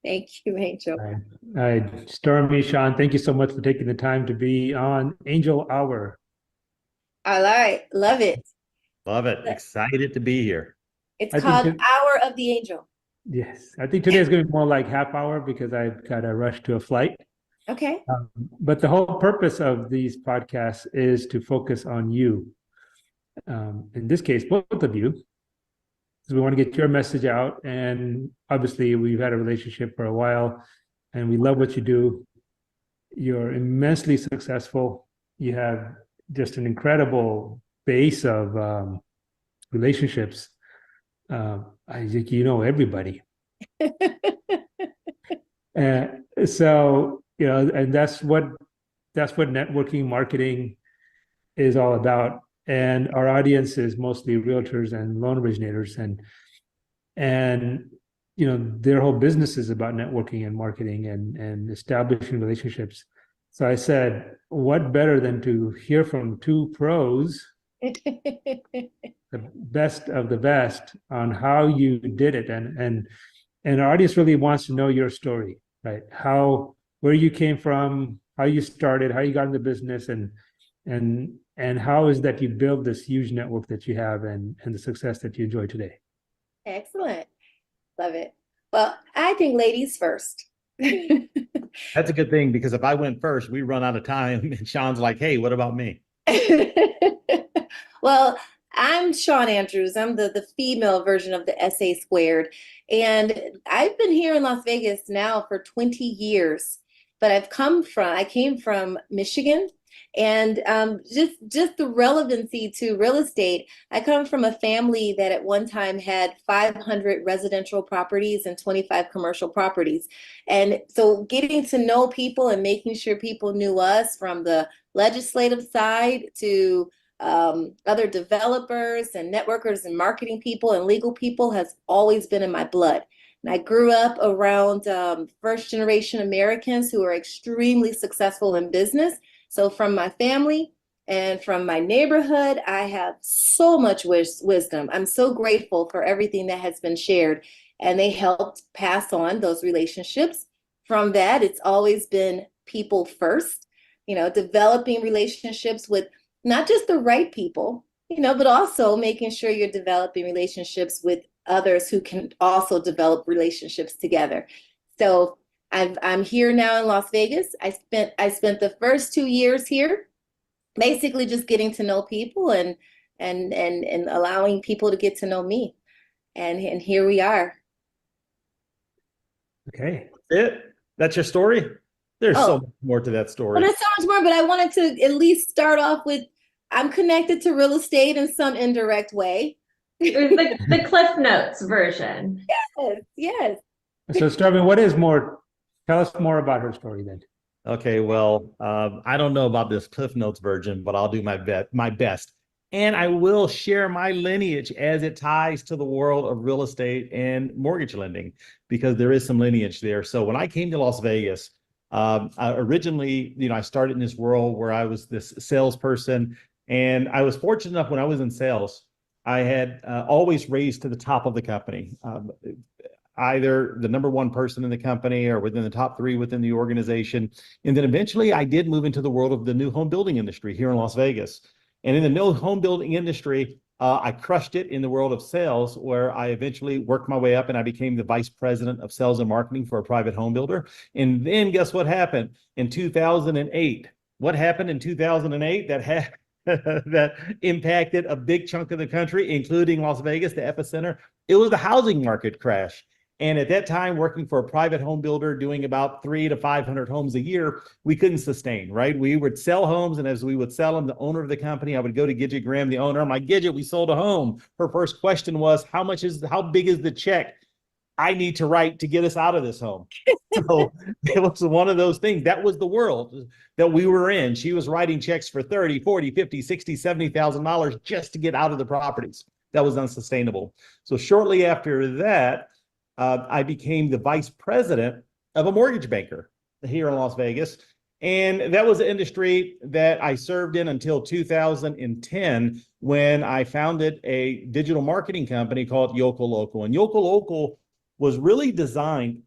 Thank you, Angel. All right. Stormy, Sean, thank you so much for taking the time to be on Angel Hour. All right, love it. Love it. Excited to be here. It's I think, called Hour of the Angel. yes, I think today is going to be more like half hour because I've got to rush to a flight. Okay. But the whole purpose of these podcasts is to focus on you. In this case, both of you, because we want to get your message out. And obviously, we've had a relationship for a while, and we love what you do. You're immensely successful. You have just an incredible base of relationships. I think you know everybody. So, and that's what networking marketing is all about. And our audience is mostly realtors and loan originators, and their whole business is about networking and marketing and establishing relationships. So I said, what better than to hear from two pros, the best of the best, on how you did it, and our audience really wants to know your story, right? Where you came from, how you started, how you got into business, and how is that you build this huge network that you have and the success that you enjoy today. Excellent. Love it. Well, I think ladies first. That's a good thing, because if I went first, we run out of time. And Sean's like, hey, what about me? Well, I'm Sean Andrews. I'm the female version of the SA squared. And I've been here in Las Vegas now for 20 years. But I came from Michigan. And just the relevancy to real estate, I come from a family that at one time had 500 residential properties and 25 commercial properties. And so getting to know people and making sure people knew us, from the legislative side to other developers and networkers and marketing people and legal people, has always been in my blood. And I grew up around first generation Americans who are extremely successful in business. So from my family and from my neighborhood, I have so much wisdom. I'm so grateful for everything that has been shared, and they helped pass on those relationships. From that, it's always been people first, developing relationships with not just the right people, but also making sure you're developing relationships with others who can also develop relationships together. So I'm here now in Las Vegas. I spent the first 2 years here, basically just getting to know people and allowing people to get to know me. And here we are. Okay. That's your story? There's so much more to that story. Well, there's so much more, but I wanted to at least start off with, I'm connected to real estate in some indirect way. It was the Cliff Notes version. Yes. So, Stormy, tell us more about her story then. Okay, well, I don't know about this Cliff Notes version, but I'll do my best. And I will share my lineage as it ties to the world of real estate and mortgage lending, because there is some lineage there. So when I came to Las Vegas, originally, I started in this world where I was this salesperson, and I was fortunate enough when I was in sales, I had always raised to the top of the company. Either the number one person in the company or within the top three within the organization. And then eventually I did move into the world of the new home building industry here in Las Vegas. And in the new home building industry, I crushed it in the world of sales, where I eventually worked my way up and I became the vice president of sales and marketing for a private home builder. And then guess what happened in 2008? What happened in 2008 that impacted a big chunk of the country, including Las Vegas, the epicenter? It was the housing market crash. And at that time, working for a private home builder, doing about 300 to 500 homes a year, we couldn't sustain, right? We would sell homes, and as we would sell them, the owner of the company, I would go to Gidget Graham, the owner. I'm like, Gidget, we sold a home. Her first question was, how big is the check I need to write to get us out of this home? So it was one of those things. That was the world that we were in. She was writing checks for 30, 40, 50, 60, $70,000 just to get out of the properties. That was unsustainable. So shortly after that, I became the vice president of a mortgage banker here in Las Vegas. And that was an industry that I served in until 2010, when I founded a digital marketing company called Yoko Local. And Yoko Local was really designed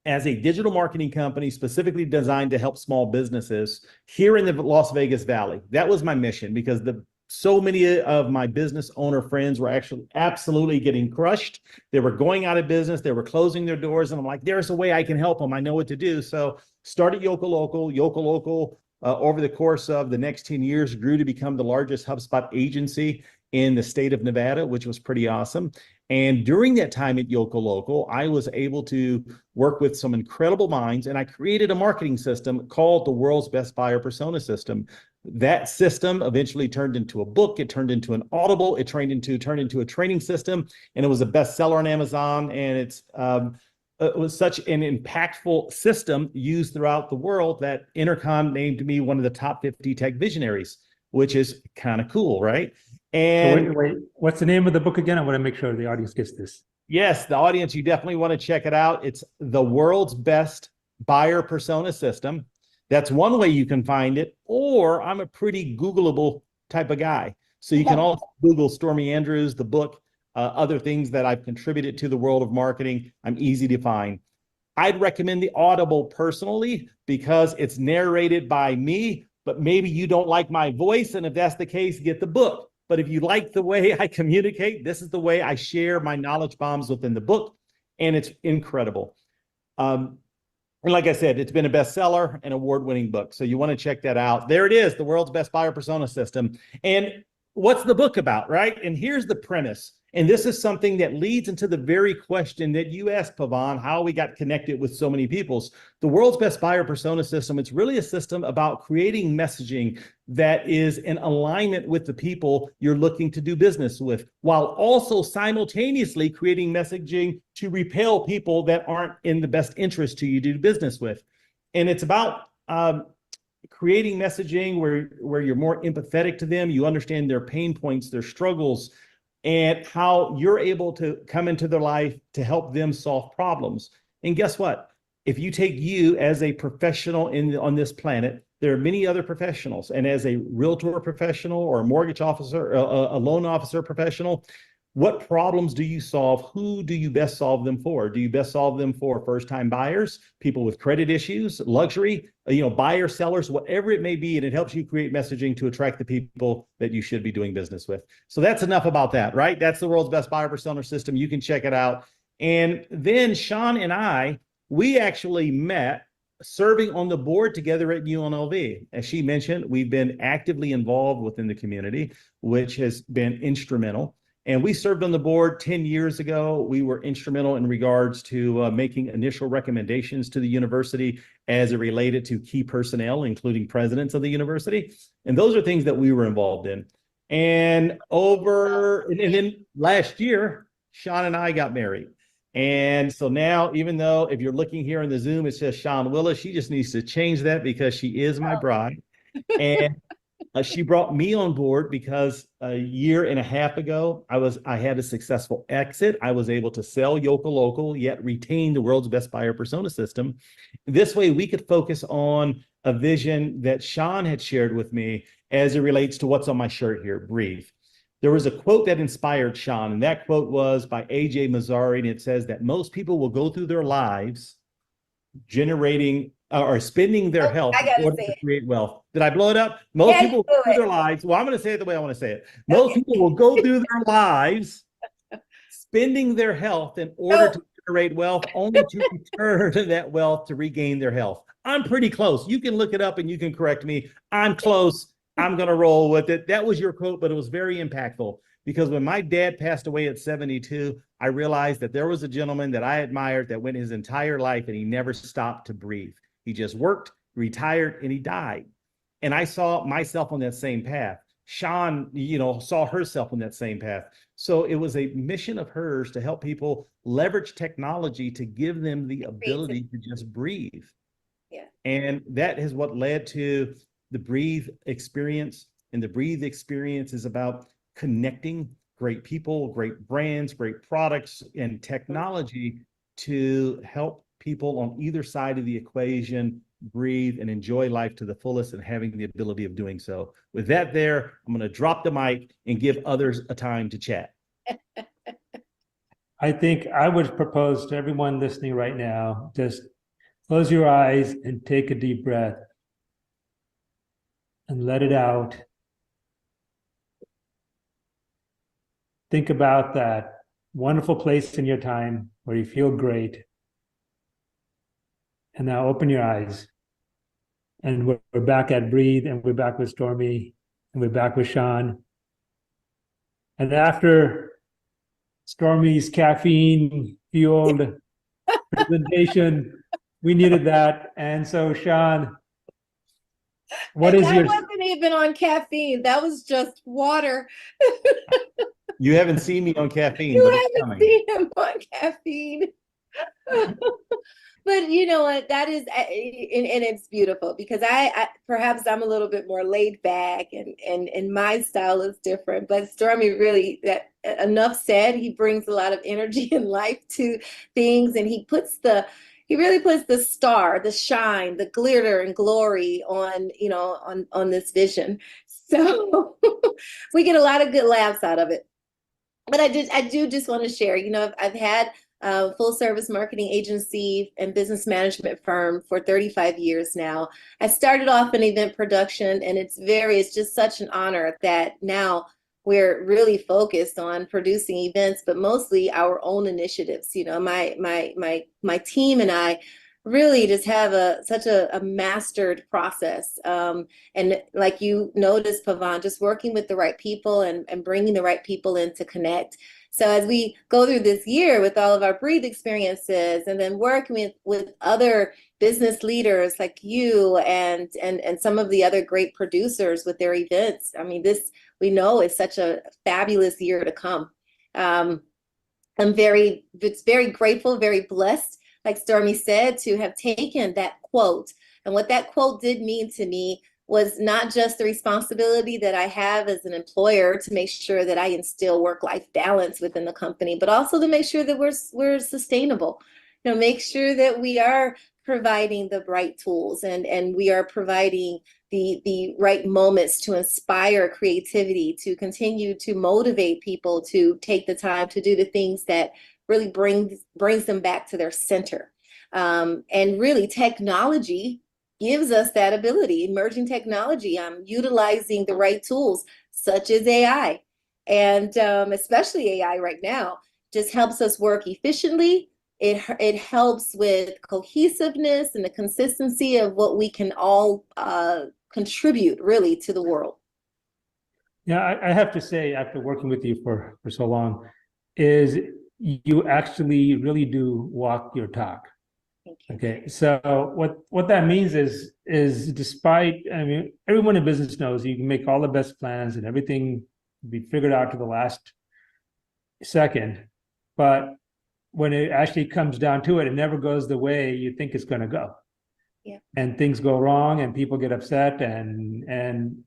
as a digital marketing company specifically designed to help small businesses here in the Las Vegas Valley. That was my mission, because so many of my business owner friends were actually absolutely getting crushed. They were going out of business. They were closing their doors. And I'm like, there's a way I can help them. I know what to do. So started Yoko Local. Yoko Local, over the course of the next 10 years, grew to become the largest HubSpot agency in the state of Nevada, which was pretty awesome. And during that time at Yoko Local, I was able to work with some incredible minds, and I created a marketing system called the World's Best Buyer Persona System. That system eventually turned into a book. It turned into an Audible. It turned into a training system, and it was a bestseller on Amazon. And it was such an impactful system used throughout the world that Intercom named me one of the top 50 tech visionaries, which is kind of cool, right? And wait, what's the name of the book again? I want to make sure the audience gets this. yes, the audience, you definitely want to check it out. It's the World's Best Buyer Persona System. That's one way you can find it. Or I'm a pretty Googleable type of guy. So you can also Google Stormy Andrews, the book, other things that I've contributed to the world of marketing. I'm easy to find. I'd recommend the Audible personally, because it's narrated by me, but maybe you don't like my voice. And if that's the case, get the book. But if you like the way I communicate, this is the way I share my knowledge bombs within the book. And it's incredible. And like I said, it's been a bestseller and award-winning book. So you want to check that out. There it is, the World's Best Buyer Persona System. And what's the book about, right? And here's the premise. And this is something that leads into the very question that you asked, Pavan, how we got connected with so many peoples. The World's Best Buyer Persona System, it's really a system about creating messaging that is in alignment with the people you're looking to do business with, while also simultaneously creating messaging to repel people that aren't in the best interest to you to do business with. And it's about creating messaging where you're more empathetic to them, you understand their pain points, their struggles, and how you're able to come into their life to help them solve problems. And guess what? If you take you as a professional on this planet, there are many other professionals. And as a realtor professional or a mortgage officer, a loan officer professional, what problems do you solve? Who do you best solve them for? Do you best solve them for first-time buyers, people with credit issues, luxury, buyers, sellers, whatever it may be, and it helps you create messaging to attract the people that you should be doing business with. So that's enough about that, right? That's the World's Best Buyer Persona System. You can check it out. And then Sean and I, we actually met serving on the board together at UNLV. As she mentioned, we've been actively involved within the community, which has been instrumental. And we served on the board 10 years ago. We were instrumental in regards to making initial recommendations to the university as it related to key personnel, including presidents of the university. And those are things that we were involved in. And then last year, Sean and I got married. And so now, even though if you're looking here in the Zoom, it says Sean Willis, she just needs to change that because she is my bride. And she brought me on board because a year and a half ago, I had a successful exit. I was able to sell Yoko Local, yet retain the World's Best Buyer Persona System. This way, we could focus on a vision that Sean had shared with me as it relates to what's on my shirt here, Breathe. There was a quote that inspired Sean, and that quote was by A.J. Mazzari, and it says that most people will go through their lives generating or spending their health in order to create wealth. Did I blow it up? Most people go through their lives. Well, I'm going to say it the way I want to say it. Most people will go through their lives spending their health in order to generate wealth, only to return that wealth to regain their health. I'm pretty close. You can look it up and you can correct me. I'm close. I'm going to roll with it. That was your quote, but it was very impactful because when my dad passed away at 72, I realized that there was a gentleman that I admired that went his entire life and he never stopped to breathe. He just worked, retired, and he died. And I saw myself on that same path. Sean, saw herself on that same path. So it was a mission of hers to help people leverage technology to give them the ability to just breathe. Yeah. And that is what led to the Breathe experience. And the Breathe experience is about connecting great people, great brands, great products, and technology to help people on either side of the equation breathe, and enjoy life to the fullest and having the ability of doing so. With that there, I'm going to drop the mic and give others a time to chat. I think I would propose to everyone listening right now, just close your eyes and take a deep breath and let it out. Think about that wonderful place in your time where you feel great. And now open your eyes. And we're back at Breathe, and we're back with Stormy, and we're back with Sean. And after Stormy's caffeine-fueled presentation, we needed that. And so, Sean, what is your... I wasn't even on caffeine. That was just water. You haven't seen me on caffeine, You but it's haven't coming. seen him on caffeine. But you know what, that is, and it's beautiful because I perhaps I'm a little bit more laid back and my style is different, but Stormy really, that enough said, he brings a lot of energy and life to things, and he really puts the star, the shine, the glitter and glory on, you know, on this vision. So we get a lot of good laughs out of it. But I do just want to share, you know, I've had a full service marketing agency and business management firm for 35 years now. I started off in event production, and it's just such an honor that now we're really focused on producing events, but mostly our own initiatives. You know, my team and I really just have such a mastered process. And like you noticed, Pavan, just working with the right people and bringing the right people in to connect. So as we go through this year with all of our Breathe experiences, and then working with other business leaders like you and some of the other great producers with their events, I mean, this we know is such a fabulous year to come. I'm very grateful, very blessed, like Stormy said, to have taken that quote. And what that quote did mean to me was not just the responsibility that I have as an employer to make sure that I instill work-life balance within the company, but also to make sure that we're sustainable. You know, make sure that we are providing the right tools and we are providing the right moments to inspire creativity, to continue to motivate people to take the time to do the things that really brings them back to their center. And really, technology gives us that ability. Emerging technology, utilizing the right tools such as AI, and especially AI right now, just helps us work efficiently. It helps with cohesiveness and the consistency of what we can all contribute really to the world. Yeah, I have to say, after working with you for so long, is you actually really do walk your talk. Thank you. Okay, so what that means is despite, I mean, everyone in business knows you can make all the best plans and everything be figured out to the last second, but when it actually comes down to it, it never goes the way you think it's going to go. Yeah. And things go wrong, and people get upset, and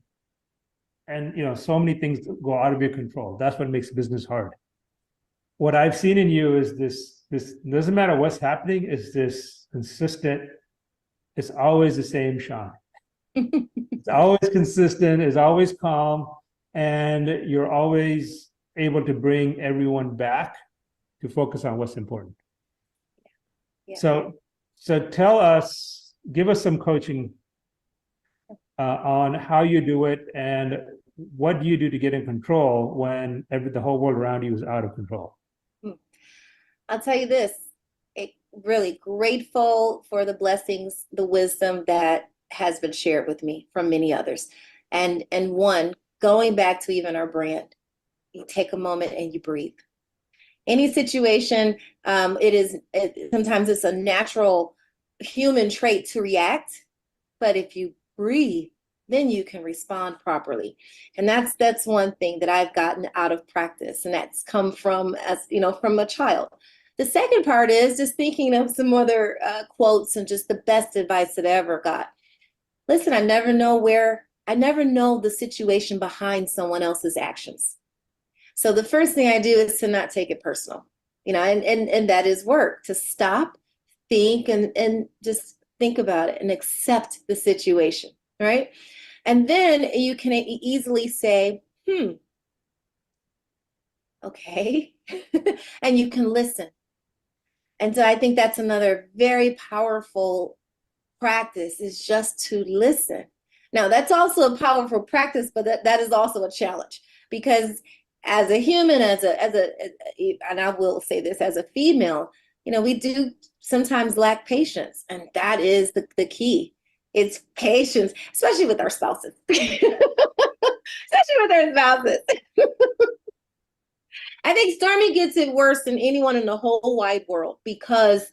you know, so many things go out of your control. That's what makes business hard. What I've seen in you is this doesn't matter what's happening, is this consistent, it's always the same Sean. It's always consistent, it's always calm, and you're always able to bring everyone back to focus on what's important. Yeah. So tell us, give us some coaching on how you do it, and what do you do to get in control when the whole world around you is out of control? I'll tell you this, really grateful for the blessings, the wisdom that has been shared with me from many others. And one, going back to even our brand, you take a moment and you breathe. Any situation, sometimes it's a natural human trait to react, but if you breathe, then you can respond properly. And that's one thing that I've gotten out of practice, and that's come from, as you know, from a child. The second part is just thinking of some other quotes and just the best advice that I ever got. Listen, I never know the situation behind someone else's actions. So the first thing I do is to not take it personal, you know, and that is work, to stop, think, and just think about it, and accept the situation, right? And then you can easily say, okay, and you can listen. And so I think that's another very powerful practice, is just to listen. Now, that's also a powerful practice, but that is also a challenge, because as a human, and I will say this, as a female, we do sometimes lack patience, and that is the key. It's patience, especially with our spouses, especially with our spouses. I think Stormy gets it worse than anyone in the whole wide world, because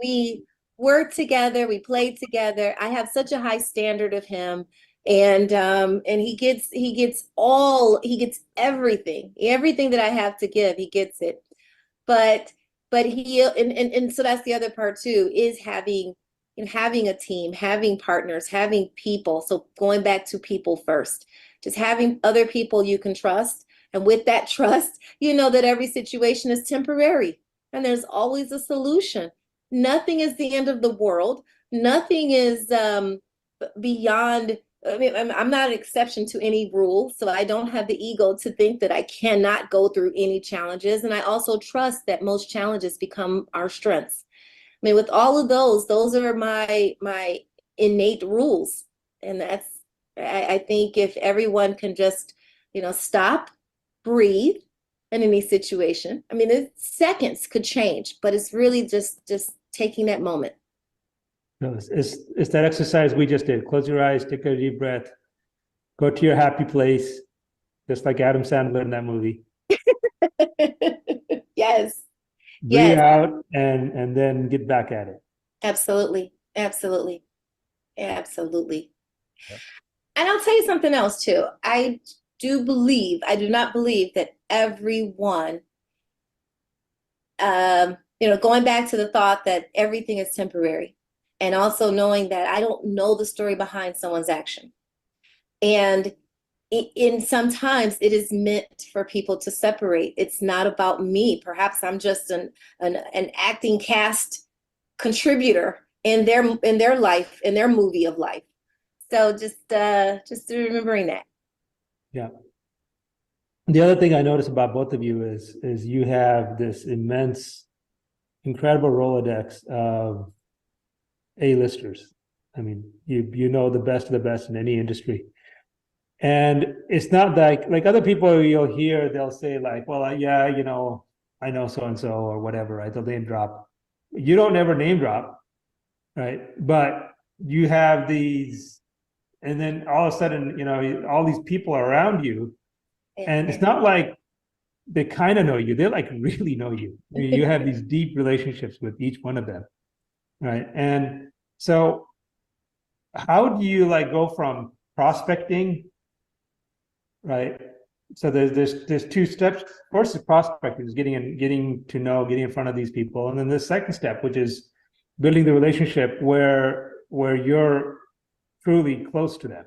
we work together, we play together. I have such a high standard of him, and he gets everything that I have to give. He gets it, but he and so that's the other part too, is having a team, having partners, having people. So going back to people first, just having other people you can trust. And with that trust, you know that every situation is temporary and there's always a solution. Nothing is the end of the world. Nothing is beyond. I mean, I'm not an exception to any rule, so I don't have the ego to think that I cannot go through any challenges. And I also trust that most challenges become our strengths. I mean, with all of those are my innate rules. And I think if everyone can just, stop, breathe in any situation. I mean, seconds could change, but it's really just taking that moment. No, it's that exercise we just did. Close your eyes, take a deep breath, go to your happy place, just like Adam Sandler in that movie. Yes. Breathe out and then get back at it. Absolutely. Absolutely. Absolutely. Yep. And I'll tell you something else too. I do not believe that everyone, going back to the thought that everything is temporary, and also knowing that I don't know the story behind someone's action. And sometimes it is meant for people to separate. It's not about me. Perhaps I'm just an acting cast contributor in their life, in their movie of life. So just remembering that. Yeah. The other thing I noticed about both of you is you have this immense, incredible Rolodex of A-listers. I mean, you know the best of the best in any industry. And it's not like other people you'll hear, they'll say like, well, yeah, I know so-and-so or whatever, right? They'll name drop. You don't ever name drop, right? But you have these, and then all of a sudden, all these people are around you. And it's not like they kind of know you, they like really know you. I mean, you have these deep relationships with each one of them, right? And so how do you go from prospecting, right? So there's two steps. First is prospecting, is getting to know, getting in front of these people. And then the second step, which is building the relationship where you're truly close to them.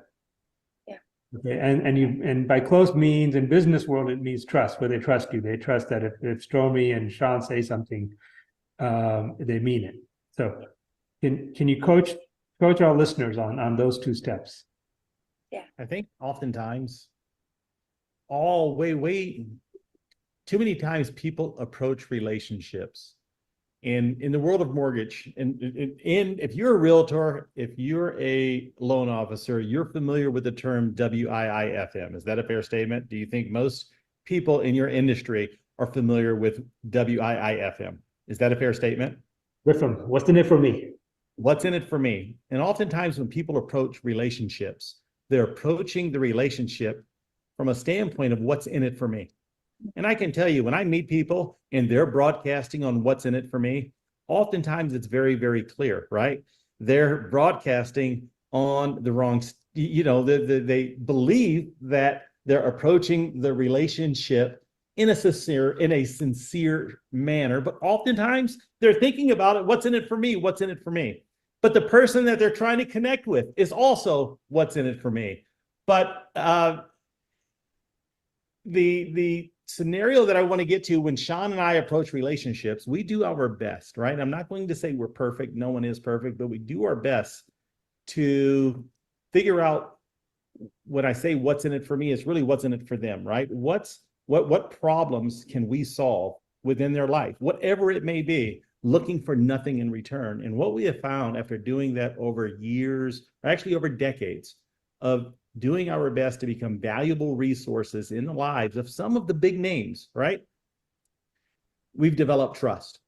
Okay, and by close means, in business world, it means trust, where they trust you. They trust that if Stormy and Sean say something, they mean it. So can you coach our listeners on those two steps? Yeah, I think oftentimes, way too many times people approach relationships in the world of mortgage, and if you're a realtor, if you're a loan officer, you're familiar with the term WIIFM. Is that a fair statement? Do you think most people in your industry are familiar with WIIFM? Is that a fair statement? What's in it for me? What's in it for me? And oftentimes when people approach relationships, they're approaching the relationship from a standpoint of what's in it for me. And I can tell you, when I meet people and they're broadcasting on what's in it for me, oftentimes it's very, very clear, right? They're broadcasting on the wrong, they believe that they're approaching the relationship in a sincere manner, but oftentimes they're thinking about it, what's in it for me, what's in it for me. But the person that they're trying to connect with is also what's in it for me. But the scenario that I want to get to, when Sean and I approach relationships, we do our best, right? I'm not going to say we're perfect. No one is perfect, but we do our best to figure out, when I say what's in it for me, it's really what's in it for them, right? What problems can we solve within their life, whatever it may be, looking for nothing in return. And what we have found after doing that over years, or actually over decades of doing our best to become valuable resources in the lives of some of the big names, right? We've developed trust.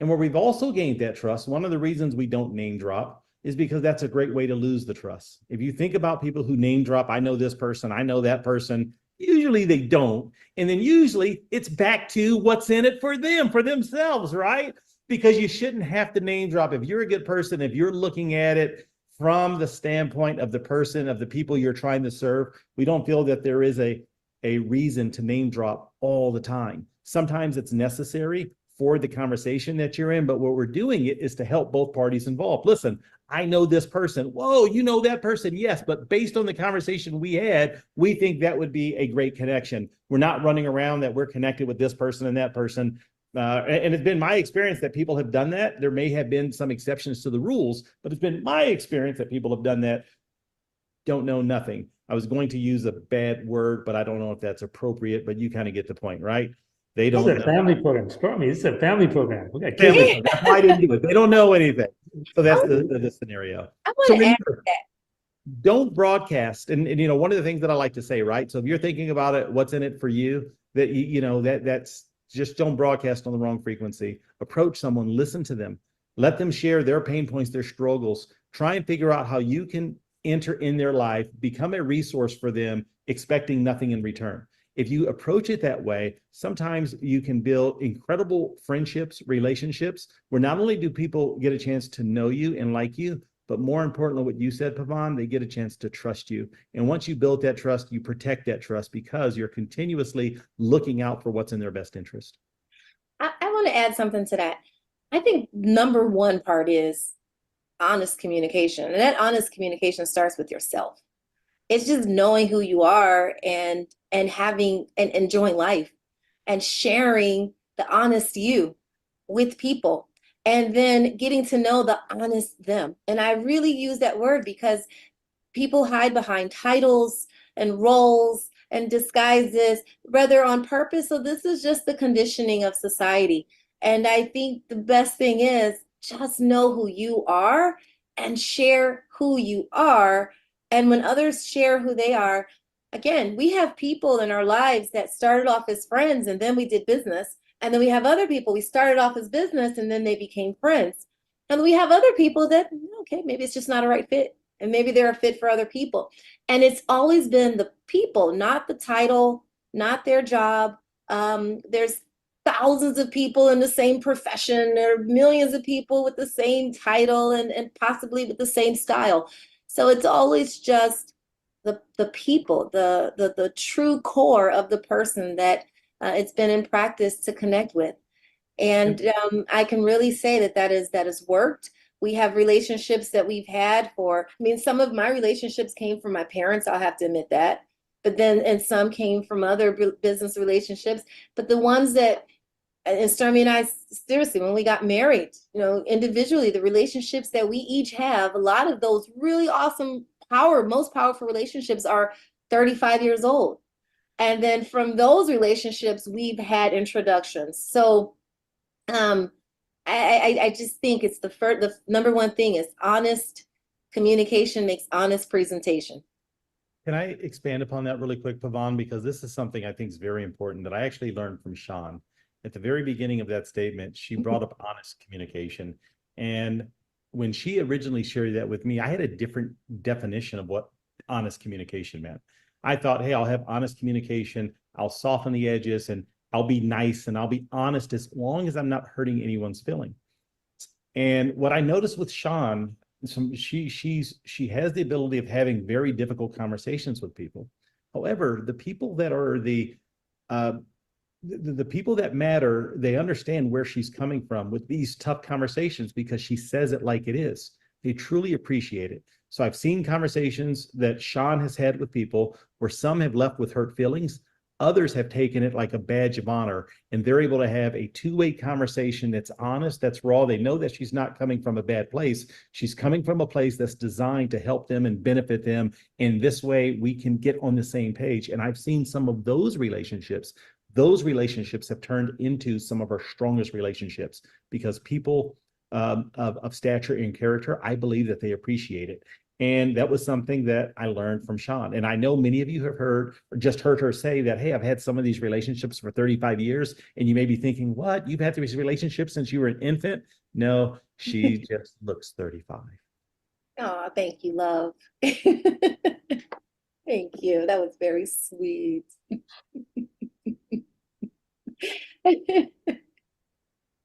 And where we've also gained that trust, one of the reasons we don't name drop is because that's a great way to lose the trust. If you think about people who name drop, I know this person, I know that person, usually they don't. And then usually it's back to what's in it for them, for themselves, right? Because you shouldn't have to name drop. If you're a good person, if you're looking at it from the standpoint of the person, of the people you're trying to serve, we don't feel that there is a reason to name drop all the time. Sometimes it's necessary for the conversation that you're in, but what we're doing it is to help both parties involved. Listen, I know this person. Whoa, you know that person? Yes, but based on the conversation we had, we think that would be a great connection. We're not running around that we're connected with this person and that person. And it's been my experience that people have done that. There may have been some exceptions to the rules, but it's been my experience that people have done that. Don't know nothing. I was going to use a bad word, but I don't know if that's appropriate, but you kind of get the point, right? They don't This is know. a family program. Stormy, this is a family program. We got Family. kids. That's why I didn't do it. They don't know anything. So that's the scenario. I So want to add remember, don't broadcast. And you know, one of the things that I like to say, right? So if you're thinking about it, what's in it for you, that you know, that's just, don't broadcast on the wrong frequency. Approach someone, listen to them, let them share their pain points, their struggles. Try and figure out how you can enter in their life, become a resource for them, expecting nothing in return. If you approach it that way, sometimes you can build incredible friendships, relationships, where not only do people get a chance to know you and like you, but more importantly, what you said, Pavan, they get a chance to trust you. And once you build that trust, you protect that trust because you're continuously looking out for what's in their best interest. I want to add something to that. I think number one part is honest communication. And that honest communication starts with yourself. It's just knowing who you are and having and enjoying life and sharing the honest you with people, and then getting to know the honest them. And I really use that word because people hide behind titles and roles and disguises, whether on purpose. So this is just the conditioning of society. And I think the best thing is just know who you are and share who you are. And when others share who they are, again, we have people in our lives that started off as friends and then we did business. And then we have other people, we started off as business and then they became friends. And we have other people that, okay, maybe it's just not a right fit. And maybe they're a fit for other people. And it's always been the people, not the title, not their job. There's thousands of people in the same profession. There are millions of people with the same title and possibly with the same style. So it's always just the people, the true core of the person that it's been in practice to connect with. And I can really say that has worked. We have relationships that we've had for, I mean, some of my relationships came from my parents, I'll have to admit that. But then, and some came from other business relationships. But the ones that, and Stormy and I, seriously, when we got married, you know, individually, the relationships that we each have, a lot of those really awesome, most powerful relationships are 35 years old. And then from those relationships, we've had introductions. So, I just think it's the number one thing is honest communication makes honest presentation. Can I expand upon that really quick, Pavan? Because this is something I think is very important that I actually learned from Sean. At the very beginning of that statement, she brought up honest communication. And when she originally shared that with me, I had a different definition of what honest communication meant. I thought, hey, I'll have honest communication, I'll soften the edges, and I'll be nice and I'll be honest as long as I'm not hurting anyone's feeling. And what I noticed with Sean, she has the ability of having very difficult conversations with people. However, the people that are the people that matter, they understand where she's coming from with these tough conversations because she says it like it is. They truly appreciate it. So I've seen conversations that Sean has had with people where some have left with hurt feelings. Others have taken it like a badge of honor, and they're able to have a two-way conversation that's honest, that's raw. They know that she's not coming from a bad place. She's coming from a place that's designed to help them and benefit them. In this way, we can get on the same page. And I've seen some of those relationships. Those relationships have turned into some of our strongest relationships because people of stature and character, I believe that they appreciate it. And that was something that I learned from Sean. And I know many of you have heard or just heard her say that, hey, I've had some of these relationships for 35 years. And you may be thinking, what? You've had these relationships since you were an infant? No, she just looks 35. Oh, thank you, love. Thank you. That was very sweet.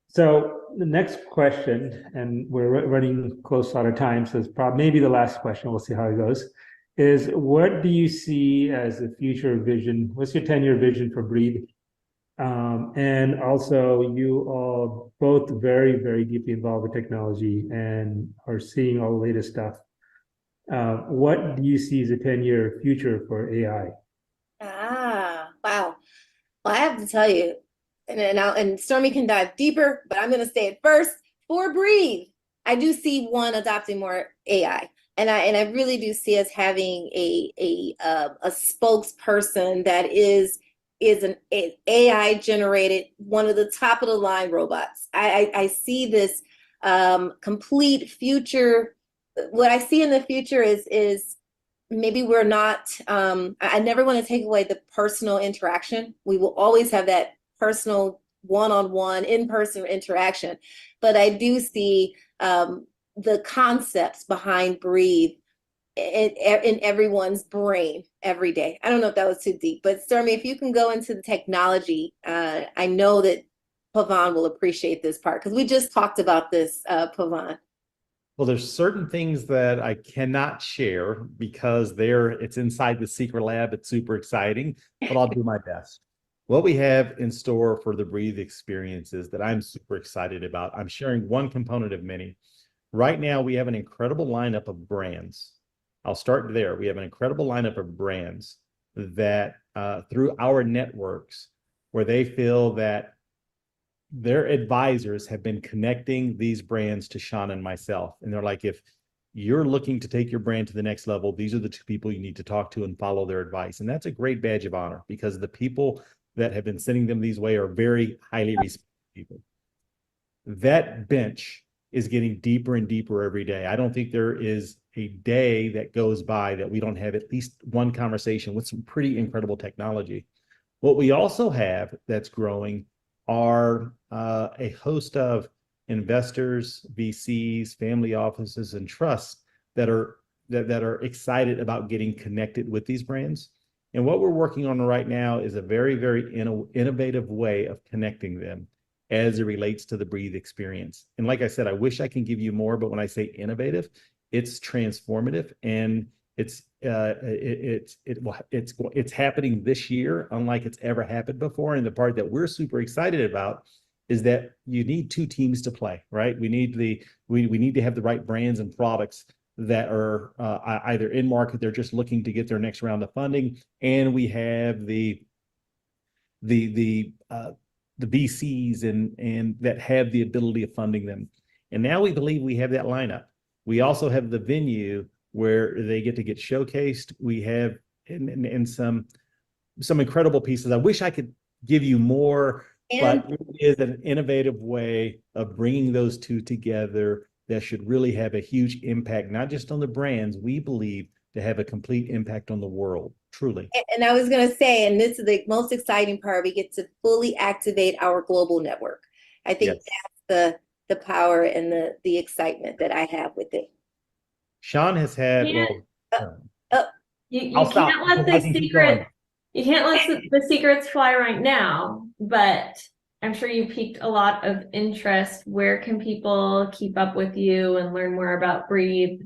So the next question, and we're running close out of time, so it's probably maybe the last question. We'll see how it goes. Is what do you see as the future vision? What's your 10-year vision for Breathe? And also, you are both very, very deeply involved with technology and are seeing all the latest stuff. What do you see as a 10-year future for AI? Wow. Well, I have to tell you, and Stormy can dive deeper, but I'm going to say it first. For Breathe, I do see one adopting more AI, and I really do see us having a spokesperson that is an AI generated, one of the top of the line robots. I see this complete future. What I see in the future is maybe we're not. I never want to take away the personal interaction. We will always have that personal one-on-one in-person interaction, but I do see the concepts behind Breathe in everyone's brain every day. I don't know if that was too deep, but Stormy, if you can go into the technology, I know that Pavan will appreciate this part because we just talked about this, Pavan. Well, there's certain things that I cannot share because it's inside the secret lab. It's super exciting, but I'll do my best. What we have in store for the Breathe experiences that I'm super excited about, I'm sharing one component of many. Right now, we have an incredible lineup of brands. I'll start there. We have an incredible lineup of brands that through our networks, where they feel that their advisors have been connecting these brands to Sean and myself. And they're like, if you're looking to take your brand to the next level, these are the two people you need to talk to and follow their advice. And that's a great badge of honor because the people that have been sending them these way are very highly respected people. That bench is getting deeper and deeper every day. I don't think there is a day that goes by that we don't have at least one conversation with some pretty incredible technology. What we also have that's growing are a host of investors, VCs, family offices, and trusts that are excited about getting connected with these brands. And what we're working on right now is a very, very innovative way of connecting them as it relates to the Breathe experience. And like I said, I wish I can give you more, but when I say innovative, it's transformative, and it's happening this year, unlike it's ever happened before. And the part that we're super excited about is that you need two teams to play, right? We need to have the right brands and products that are either in market, they're just looking to get their next round of funding, and we have the VCs and that have the ability of funding them. And now we believe we have that lineup. We also have the venue where they get showcased. We have and some incredible pieces. I wish I could give you more, but it is an innovative way of bringing those two together that should really have a huge impact, not just on the brands, we believe to have a complete impact on the world, truly. And I was going to say, and this is the most exciting part, we get to fully activate our global network. I think that's the power and the excitement that I have with it. Sean has had, you I'll stop. can't let the secret, you can't let the secrets fly right now, but I'm sure you piqued a lot of interest. Where can people keep up with you and learn more about Breathe?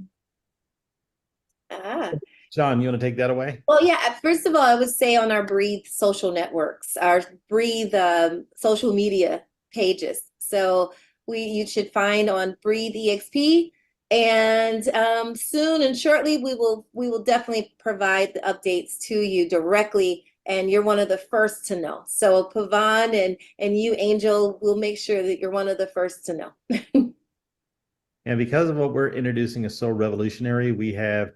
Sean, you want to take that away? Well, yeah, first of all, I would say on our Breathe social networks, our Breathe social media pages. So you should find on Breathe EXP, and soon and shortly we will definitely provide the updates to you directly and you're one of the first to know. So Pavan and you, Angel, will make sure that you're one of the first to know. And because of what we're introducing is so revolutionary, we have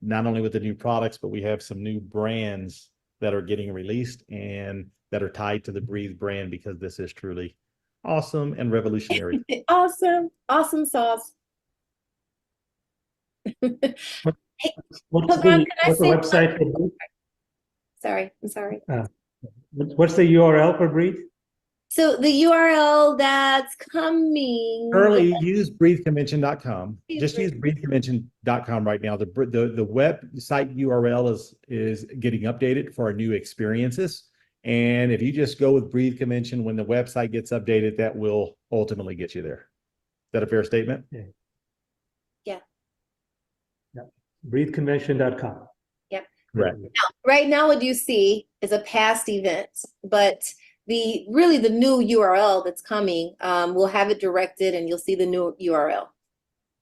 not only with the new products, but we have some new brands that are getting released and that are tied to the Breathe brand, because this is truly awesome and revolutionary. Awesome. Awesome sauce. Hey, What's Pavan, the, can I what's the say website for Breathe? Sorry, I'm sorry. What's the URL for Breathe? So the URL that's coming. Early, use breatheconvention.com. Please Just use breatheconvention.com right now. The website URL is getting updated for our new experiences. And if you just go with Breathe Convention, when the website gets updated, that will ultimately get you there. Is that a fair statement? Yeah. Yeah. Breatheconvention.com. Yep. Right. Right now, what you see is a past event, but the new URL that's coming, we'll have it directed and you'll see the new URL.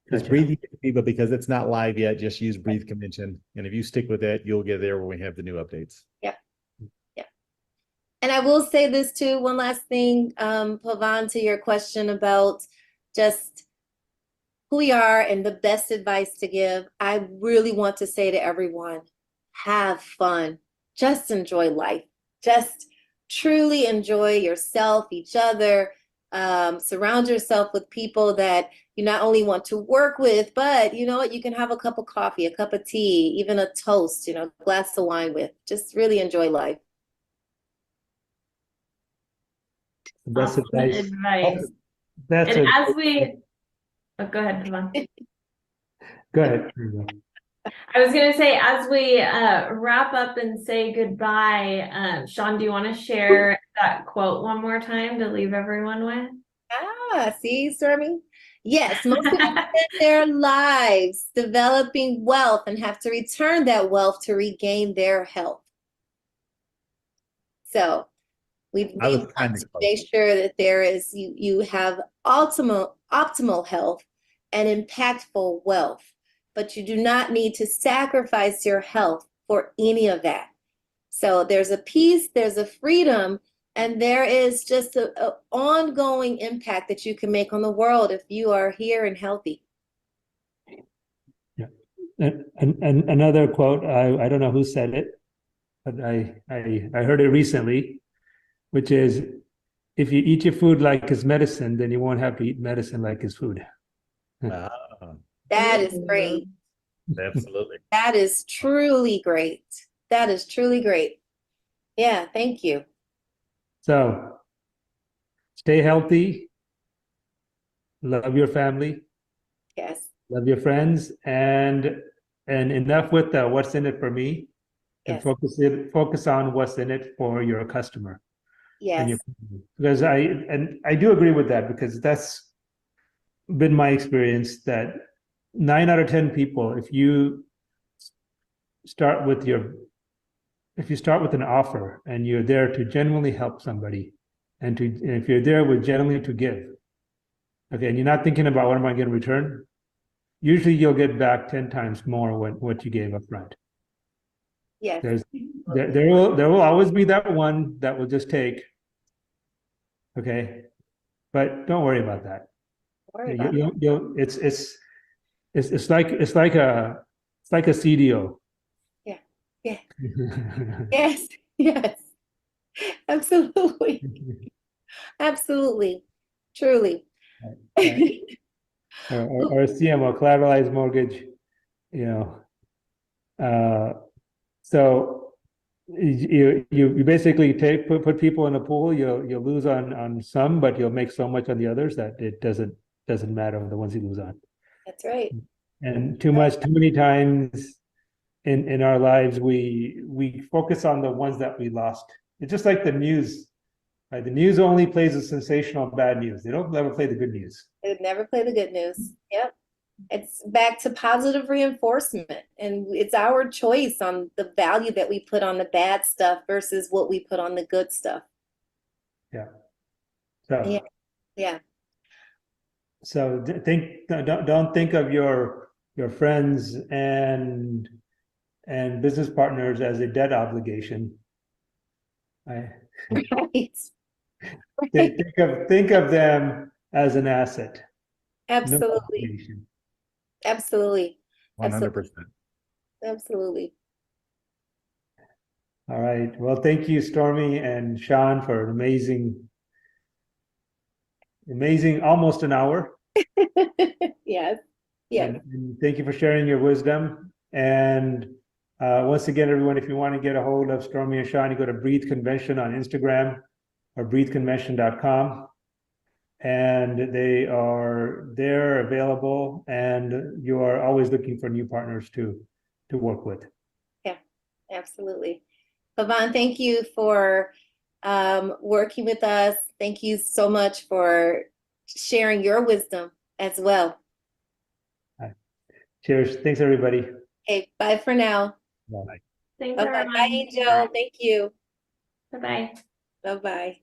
It's Gotcha. Breathe, because it's not live yet. Just use Breathe Convention. And if you stick with that, you'll get there when we have the new updates. Yep. Yeah. And I will say this too, one last thing, Pavan, to your question about just who we are and the best advice to give. I really want to say to everyone, have fun. Just enjoy life. Just truly enjoy yourself, each other. Surround yourself with people that you not only want to work with, but you know what, you can have a cup of coffee, a cup of tea, even a toast, a glass of wine with. Just really enjoy life. That's Awesome advice. advice. That's And a, as we, oh, go ahead, Pavan. go ahead. I was going to say, as we wrap up and say goodbye, Sean, do you want to share that quote one more time to leave everyone with? See, Stormy? Yes, most people spend their lives developing wealth and have to return that wealth to regain their health. So we I was want trying to to make sure that you have optimal health and impactful wealth, but you do not need to sacrifice your health for any of that. So there's a peace, there's a freedom, and there is just an ongoing impact that you can make on the world if you are here and healthy. Yeah. And another quote, I don't know who said it, but I heard it recently, which is, if you eat your food like it's medicine, then you won't have to eat medicine like it's food. That is great. Absolutely. That is truly great. That is truly great. Yeah, thank you. So stay healthy, love your family, Yes. love your friends, and enough with the what's in it for me, and Yes. focus on what's in it for your customer. And Yes. because I do agree with that, because that's been my experience, that 9 out of 10 people, if you start with an offer and you're there to genuinely help somebody, and if you're there with genuinely to give, okay, and you're not thinking about what am I going to return, usually you'll get back 10 times more what you gave up front. Yes. There will always be that one that will just take, okay, but don't worry about that. It's like a CDO. Yeah. Yeah. Yes. Yes. Absolutely. Absolutely. Truly. Right. Or a CMO, collateralized mortgage, so you basically put people in a pool. You'll lose on some, but you'll make so much on the others that it doesn't matter on the ones you lose on. That's right. And too many times in our lives we focus on the ones that we lost. It's just like the news, right? The news only plays the sensational bad news. They don't ever play the good news. They never play the good news. Yep. It's back to positive reinforcement, and it's our choice on the value that we put on the bad stuff versus what we put on the good stuff. Yeah. So yeah. So don't think of your friends and business partners as a debt obligation. I Right. think of them as an asset. No Absolutely. obligation. Absolutely. 100%. Absolutely. All right. Well, thank you, Stormy and Sean, for an amazing, almost an hour. Yes. Yes. And thank you for sharing your wisdom. And once again, everyone, if you want to get a hold of Stormy and Sean, you go to Breathe Convention on Instagram or breatheconvention.com. And they are there, available, and you are always looking for new partners to work with. Yeah, absolutely. Pavan, thank you for working with us. Thank you so much for sharing your wisdom as well. Cheers. Thanks, everybody. Okay, bye for now. Bye. Thanks, Bye-bye. everyone. Bye, Angel. Thank you. Bye-bye. Bye-bye.